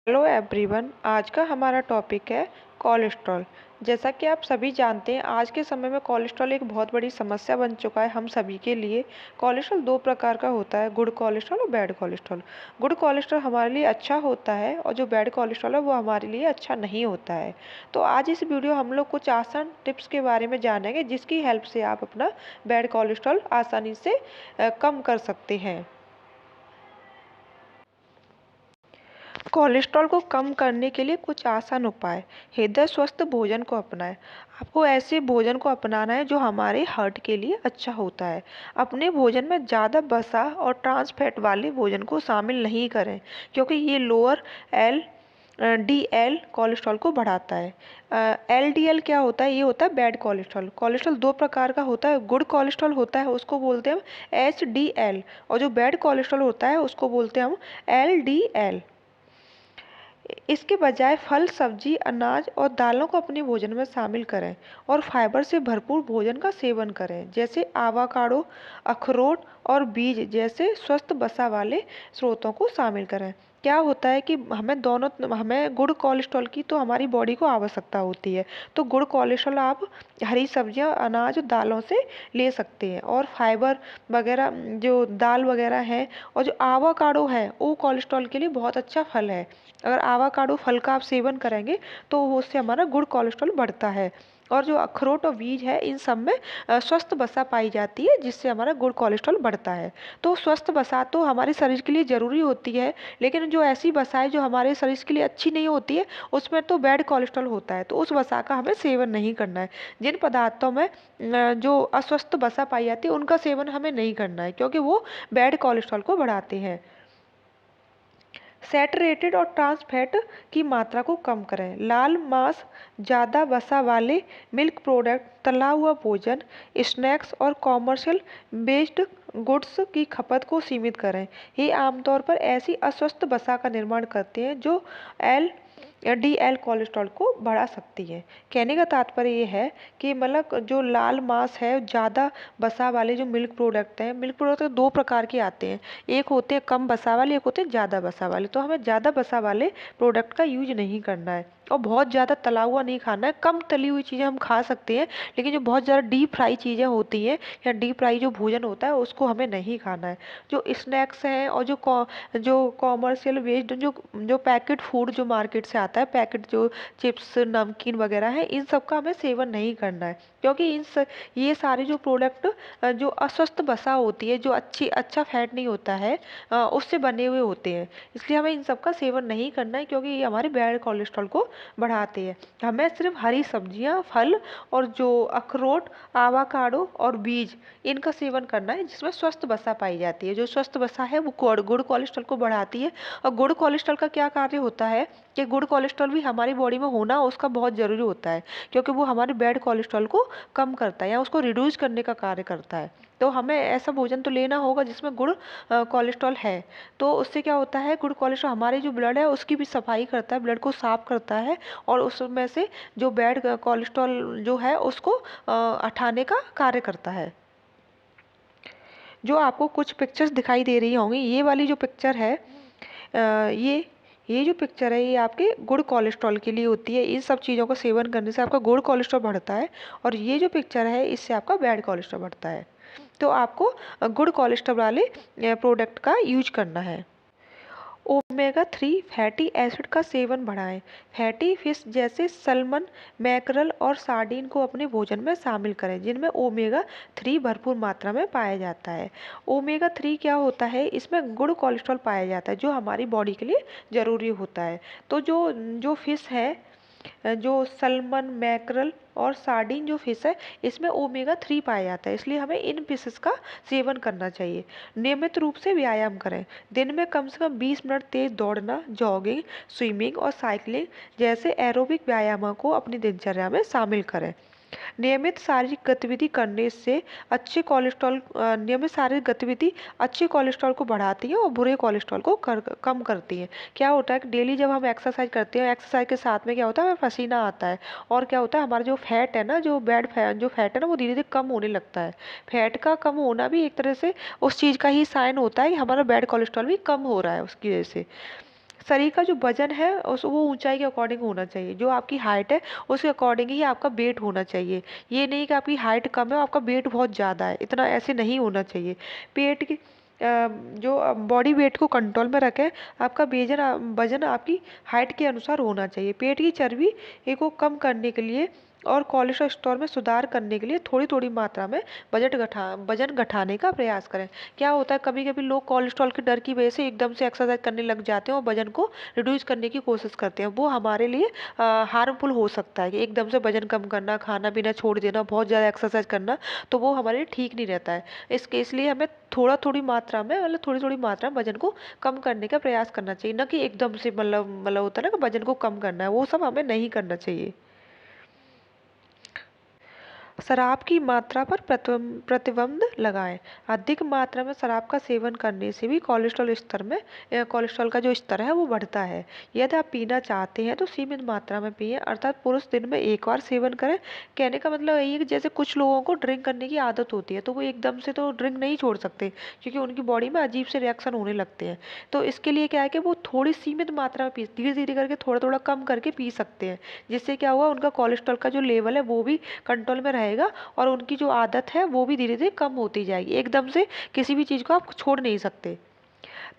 Hello everyone, आज का हमारा टॉपिक है कोलेस्ट्रॉल। जैसा कि आप सभी जानते हैं, आज के समय में कोलेस्ट्रॉल एक बहुत बड़ी समस्या बन चुका है हम सभी के लिए। कोलेस्ट्रॉल दो प्रकार का होता है, गुड कोलेस्ट्रॉल और बैड कोलेस्ट्रॉल। गुड कोलेस्ट्रॉल हमारे लिए अच्छा होता है और जो बैड कोलेस्ट्रॉल है वो हमारे लिए अच्छा नहीं होता है। तो आज इस वीडियो हम लोग कुछ आसान टिप्स के बारे में जानेंगे, जिसकी हेल्प से आप अपना बैड कोलेस्ट्रॉल आसानी से कम कर सकते हैं। कोलेस्ट्रॉल को कम करने के लिए कुछ आसान उपाय। हृदय स्वस्थ भोजन को अपनाएं। आपको ऐसे भोजन को अपनाना है जो हमारे हार्ट के लिए अच्छा होता है। अपने भोजन में ज़्यादा वसा और ट्रांस फैट वाले भोजन को शामिल नहीं करें, क्योंकि ये lower L D L cholesterol को बढ़ाता है। एल डी एल क्या होता है? ये होता है बैड कोलेस्ट्रॉल। कोलेस्ट्रॉल दो प्रकार का होता है। गुड कोलेस्ट्रॉल होता है, उसको बोलते हैं हम एच डी एल, और जो बैड कोलेस्ट्रॉल होता है उसको बोलते हैं हम एल डी एल। इसके बजाय फल, सब्जी, अनाज और दालों को अपने भोजन में शामिल करें और फाइबर से भरपूर भोजन का सेवन करें, जैसे आवाकाडो, अखरोट और बीज जैसे स्वस्थ वसा वाले स्रोतों को शामिल करें। क्या होता है कि हमें गुड कोलेस्ट्रॉल की तो हमारी बॉडी को आवश्यकता होती है। तो गुड कोलेस्ट्रॉल आप हरी सब्जियां, अनाज, दालों से ले सकते हैं। और फाइबर वगैरह, जो दाल वगैरह है, और जो आवाकाडो है वो कोलेस्ट्रॉल के लिए बहुत अच्छा फल है। अगर आवाकाडो फल का आप सेवन करेंगे तो उससे हमारा गुड कोलेस्ट्रॉल बढ़ता है। और जो अखरोट और बीज है, इन सब में स्वस्थ वसा पाई जाती है, जिससे हमारा गुड कोलेस्ट्रॉल बढ़ता है। तो स्वस्थ वसा तो हमारे शरीर के लिए ज़रूरी होती है, लेकिन जो ऐसी वसाएं जो हमारे शरीर के लिए अच्छी नहीं होती है, उसमें तो बैड कोलेस्ट्रॉल होता है। तो उस वसा का हमें सेवन नहीं करना है। जिन पदार्थों में जो अस्वस्थ वसा पाई जाती है, उनका सेवन हमें नहीं करना है, क्योंकि वो बैड कोलेस्ट्रॉल को बढ़ाते हैं। सैचुरेटेड और ट्रांस फैट की मात्रा को कम करें। लाल मांस, ज़्यादा वसा वाले मिल्क प्रोडक्ट, तला हुआ भोजन, स्नैक्स और कॉमर्शियल बेस्ड गुड्स की खपत को सीमित करें। ये आमतौर पर ऐसी अस्वस्थ वसा का निर्माण करते हैं जो एल डी एल कोलेस्ट्रॉल को बढ़ा सकती है। कहने का तात्पर्य ये है कि मतलब जो लाल मांस है, ज़्यादा वसा वाले जो मिल्क प्रोडक्ट हैं, मिल्क प्रोडक्ट दो प्रकार के आते हैं। एक होते हैं कम वसा वाले, एक होते हैं ज़्यादा वसा वाले। तो हमें ज़्यादा वसा वाले प्रोडक्ट का यूज नहीं करना है, और बहुत ज़्यादा तला हुआ नहीं खाना है। कम तली हुई चीज़ें हम खा सकते हैं, लेकिन जो बहुत ज़्यादा डीप फ्राई चीज़ें होती हैं या डीप फ्राई जो भोजन होता है, उसको हमें नहीं खाना है। जो स्नैक्स हैं और जो कॉमर्शियल वेस्ड जो जो पैकेट फूड जो मार्केट से आता है, पैकेट जो चिप्स, नमकीन वगैरह है, इन सब का हमें सेवन नहीं करना है, क्योंकि ये सारे जो प्रोडक्ट जो अस्वस्थ वसा होती है, जो अच्छा फैट नहीं होता है, उससे बने हुए होते हैं। इसलिए हमें इन सब का सेवन नहीं करना है, क्योंकि ये हमारे बैड कोलेस्ट्रॉल को बढ़ाते हैं। हमें सिर्फ हरी सब्जियां, फल और जो अखरोट, आवाकाडो और बीज, इनका सेवन करना है, जिसमें स्वस्थ वसा पाई जाती है। जो स्वस्थ वसा है वो गुड कोलेस्ट्रॉल को बढ़ाती है। और गुड कोलेस्ट्रॉल का क्या कार्य होता है कि गुड कोलेस्ट्रॉल भी हमारी बॉडी में होना उसका बहुत ज़रूरी होता है, क्योंकि वो हमारे बैड कोलेस्ट्रॉल को कम करता है या उसको रिड्यूस करने का कार्य करता है। तो हमें ऐसा भोजन तो लेना होगा जिसमें गुड कोलेस्ट्रॉल है। तो उससे क्या होता है, गुड कोलेस्ट्रॉल हमारे जो ब्लड है उसकी भी सफाई करता है, ब्लड को साफ करता है, और उसमें से जो बैड कोलेस्ट्रॉल जो है उसको हटाने का कार्य करता है। जो आपको कुछ पिक्चर्स दिखाई दे रही होंगी, ये वाली जो पिक्चर है, ये जो पिक्चर है, ये आपके गुड कोलेस्ट्रॉल के लिए होती है। इन सब चीज़ों का सेवन करने से आपका गुड कोलेस्ट्रॉल बढ़ता है, और ये जो पिक्चर है, इससे आपका बैड कोलेस्ट्रॉल बढ़ता है। तो आपको गुड कोलेस्ट्रॉल वाले प्रोडक्ट का यूज करना है। ओमेगा 3 फैटी एसिड का सेवन बढ़ाएं। फैटी फिश जैसे सल्मन, मैकरल और सार्डिन को अपने भोजन में शामिल करें, जिनमें ओमेगा 3 भरपूर मात्रा में पाया जाता है। ओमेगा 3 क्या होता है? इसमें गुड कोलेस्ट्रॉल पाया जाता है, जो हमारी बॉडी के लिए ज़रूरी होता है। तो जो जो फिश है, जो सल्मन, मैकरल और सार्डिन जो फिश है, इसमें ओमेगा 3 पाया जाता है, इसलिए हमें इन फिशेस का सेवन करना चाहिए। नियमित रूप से व्यायाम करें। दिन में कम से कम 20 मिनट तेज दौड़ना, जॉगिंग, स्विमिंग और साइकिलिंग जैसे एरोबिक व्यायामों को अपनी दिनचर्या में शामिल करें। नियमित शारीरिक गतिविधि करने से नियमित शारीरिक गतिविधि अच्छे कोलेस्ट्रॉल को बढ़ाती है और बुरे कोलेस्ट्रॉल को कम करती है। क्या होता है कि डेली जब हम एक्सरसाइज करते हैं, एक्सरसाइज के साथ में क्या होता है, हमें पसीना आता है, और क्या होता है, हमारा जो फैट है ना, जो फैट है ना, वो धीरे धीरे कम होने लगता है। फैट का कम होना भी एक तरह से उस चीज़ का ही साइन होता है कि हमारा बैड कोलेस्ट्रॉल भी कम हो रहा है उसकी वजह से। शरीर का जो वजन है उस वो ऊंचाई के अकॉर्डिंग होना चाहिए। जो आपकी हाइट है उसके अकॉर्डिंग ही आपका वेट होना चाहिए। ये नहीं कि आपकी हाइट कम है और आपका वेट बहुत ज़्यादा है, इतना ऐसे नहीं होना चाहिए। पेट की जो बॉडी वेट को कंट्रोल में रखें। आपका वजन आपकी हाइट के अनुसार होना चाहिए। पेट की चर्बी को कम करने के लिए और कोलेस्ट्रॉल स्तर में सुधार करने के लिए थोड़ी थोड़ी मात्रा में वजन घटाने का प्रयास करें। क्या होता है, कभी कभी लोग कोलेस्ट्रॉल के डर की वजह से एकदम से एक्सरसाइज करने लग जाते हैं और वजन को रिड्यूस करने की कोशिश करते हैं। वो हमारे लिए हार्मफुल हो सकता है कि एकदम से वजन कम करना, खाना पीना छोड़ देना, बहुत ज़्यादा एक्सरसाइज करना, तो वो हमारे लिए ठीक नहीं रहता है। इसलिए हमें थोड़ी मात्रा में थोड़ी थोड़ी मात्रा में वजन को कम करने का प्रयास करना चाहिए, ना कि एकदम से मतलब होता है ना कि वजन को कम करना है, वो सब हमें नहीं करना चाहिए। शराब की मात्रा पर प्रतिबंध लगाएं। अधिक मात्रा में शराब का सेवन करने से भी कोलेस्ट्रॉल का जो स्तर है वो बढ़ता है। यदि आप पीना चाहते हैं तो सीमित मात्रा में पिएं, अर्थात पुरुष दिन में एक बार सेवन करें। कहने का मतलब यही है कि जैसे कुछ लोगों को ड्रिंक करने की आदत होती है तो वो एकदम से तो ड्रिंक नहीं छोड़ सकते, क्योंकि उनकी बॉडी में अजीब से रिएक्शन होने लगते हैं। तो इसके लिए क्या है कि वो थोड़ी सीमित मात्रा में धीरे धीरे करके थोड़ा थोड़ा कम करके पी सकते हैं। जिससे क्या हुआ, उनका कोलेस्ट्रॉल का जो लेवल है वो भी कंट्रोल में रहेगा और उनकी जो आदत है वो भी धीरे धीरे कम होती जाएगी। एकदम से किसी भी चीज़ को आप छोड़ नहीं सकते।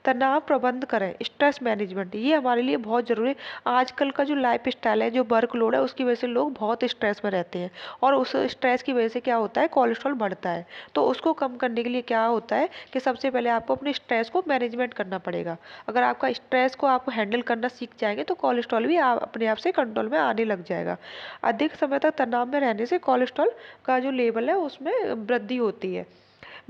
तनाव प्रबंध करें, स्ट्रेस मैनेजमेंट, ये हमारे लिए बहुत ज़रूरी है। आजकल का जो लाइफ स्टाइल है, जो वर्कलोड है, उसकी वजह से लोग बहुत स्ट्रेस में रहते हैं और उस स्ट्रेस की वजह से क्या होता है, कोलेस्ट्रॉल बढ़ता है। तो उसको कम करने के लिए क्या होता है कि सबसे पहले आपको अपने स्ट्रेस को मैनेजमेंट करना पड़ेगा। अगर आपका स्ट्रेस को आप हैंडल करना सीख जाएंगे तो कोलेस्ट्रॉल भी अपने आप से कंट्रोल में आने लग जाएगा। अधिक समय तक तनाव में रहने से कोलेस्ट्रॉल का जो लेवल है उसमें वृद्धि होती है।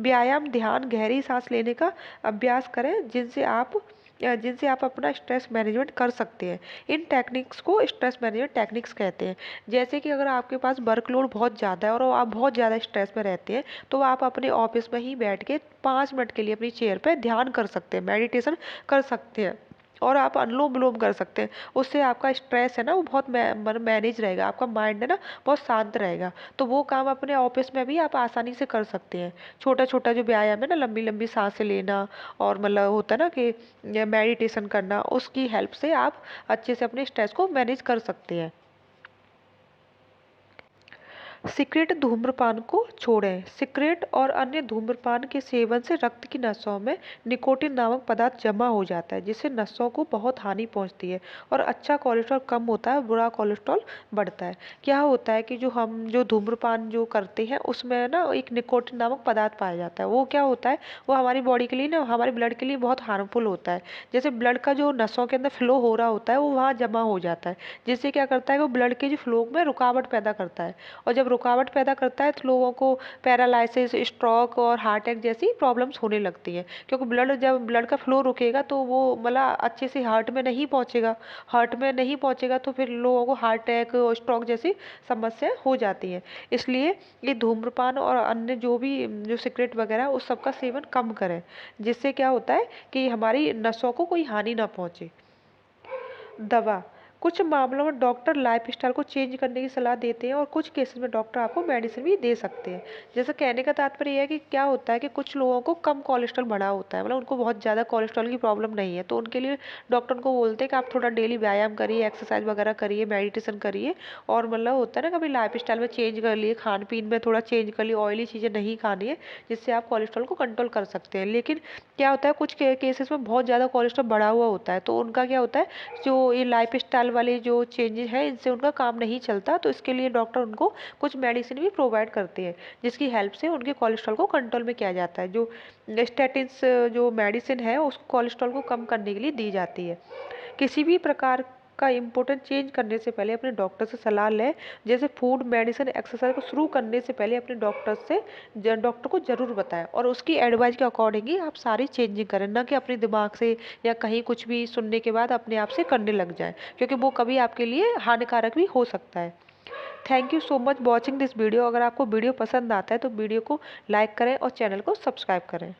व्यायाम, ध्यान, गहरी सांस लेने का अभ्यास करें जिनसे आप अपना स्ट्रेस मैनेजमेंट कर सकते हैं। इन टेक्निक्स को स्ट्रेस मैनेजमेंट टेक्निक्स कहते हैं। जैसे कि अगर आपके पास वर्कलोड बहुत ज़्यादा है और आप बहुत ज़्यादा स्ट्रेस में रहते हैं तो आप अपने ऑफिस में ही बैठ के 5 मिनट के लिए अपनी चेयर पर ध्यान कर सकते हैं, मेडिटेशन कर सकते हैं और आप अनुलोम विलोम कर सकते हैं। उससे आपका स्ट्रेस है ना वो बहुत मैनेज रहेगा, आपका माइंड है ना बहुत शांत रहेगा। तो वो काम अपने ऑफिस में भी आप आसानी से कर सकते हैं। छोटा छोटा जो व्यायाम है ना, लंबी लंबी सांसें लेना और मतलब होता है ना कि मेडिटेशन करना, उसकी हेल्प से आप अच्छे से अपने स्ट्रेस को मैनेज कर सकते हैं। सिगरेट धूम्रपान को छोड़ें। सिगरेट और अन्य धूम्रपान के सेवन से रक्त की नसों में निकोटीन नामक पदार्थ जमा हो जाता है, जिससे नसों को बहुत हानि पहुंचती है और अच्छा कोलेस्ट्रॉल कम होता है, बुरा कोलेस्ट्रॉल बढ़ता है। क्या होता है कि जो धूम्रपान जो करते हैं उसमें ना एक निकोटीन नामक पदार्थ पाया जाता है। वो क्या होता है, वो हमारी बॉडी के लिए ना, हमारे ब्लड के लिए बहुत हार्मफुल होता है। जैसे ब्लड का जो नसों के अंदर फ्लो हो रहा होता है वो वहाँ जमा हो जाता है, जिससे क्या करता है वो ब्लड के जो फ्लो में रुकावट पैदा करता है और जब रुकावट पैदा करता है तो लोगों को पैरालिसिस, स्ट्रोक और हार्ट अटैक जैसी प्रॉब्लम्स होने लगती हैं। क्योंकि जब ब्लड का फ्लो रुकेगा तो वो मतलब अच्छे से हार्ट में नहीं पहुंचेगा तो फिर लोगों को हार्ट अटैक और स्ट्रोक जैसी समस्याएं हो जाती हैं। इसलिए ये धूम्रपान और अन्य जो सिगरेट वगैरह उस सब का सेवन कम करें, जिससे क्या होता है कि हमारी नसों को कोई हानि ना पहुंचे। दवा, कुछ मामलों में डॉक्टर लाइफस्टाइल को चेंज करने की सलाह देते हैं और कुछ केसेस में डॉक्टर आपको मेडिसिन भी दे सकते हैं। जैसे कहने का तात्पर्य यह है कि क्या होता है कि कुछ लोगों को कम कोलेस्ट्रॉल बढ़ा होता है, मतलब उनको बहुत ज़्यादा कोलेस्ट्रॉल की प्रॉब्लम नहीं है, तो उनके लिए डॉक्टर उनको बोलते हैं कि आप थोड़ा डेली व्यायाम करिए, एक्सरसाइज वगैरह करिए, मेडिटेशन करिए और मतलब होता है ना कभी लाइफस्टाइल में चेंज कर लिए, खान पीन में थोड़ा चेंज कर लिए, ऑयली चीज़ें नहीं खानी है, जिससे आप कोलेस्ट्रॉल को कंट्रोल कर सकते हैं। लेकिन क्या होता है कुछ केसेस में बहुत ज़्यादा कोलेस्ट्रॉल बढ़ा हुआ होता है, तो उनका क्या होता है, जो ये लाइफ स्टाइल वाले जो चेंजेस हैं इनसे उनका काम नहीं चलता, तो इसके लिए डॉक्टर उनको कुछ मेडिसिन भी प्रोवाइड करते हैं, जिसकी हेल्प से उनके कोलेस्ट्रॉल को कंट्रोल में किया जाता है। जो स्टैटिन्स जो मेडिसिन है उसको कोलेस्ट्रॉल को कम करने के लिए दी जाती है। किसी भी प्रकार का इम्पोर्टेंट चेंज करने से पहले अपने डॉक्टर से सलाह लें। जैसे फूड, मेडिसिन, एक्सरसाइज को शुरू करने से पहले अपने डॉक्टर को ज़रूर बताएं और उसकी एडवाइस के अकॉर्डिंग ही आप सारी चेंजिंग करें, ना कि अपने दिमाग से या कहीं कुछ भी सुनने के बाद अपने आप से करने लग जाएं, क्योंकि वो कभी आपके लिए हानिकारक भी हो सकता है। Thank you so much watching this video. अगर आपको वीडियो पसंद आता है तो वीडियो को लाइक करें और चैनल को सब्सक्राइब करें।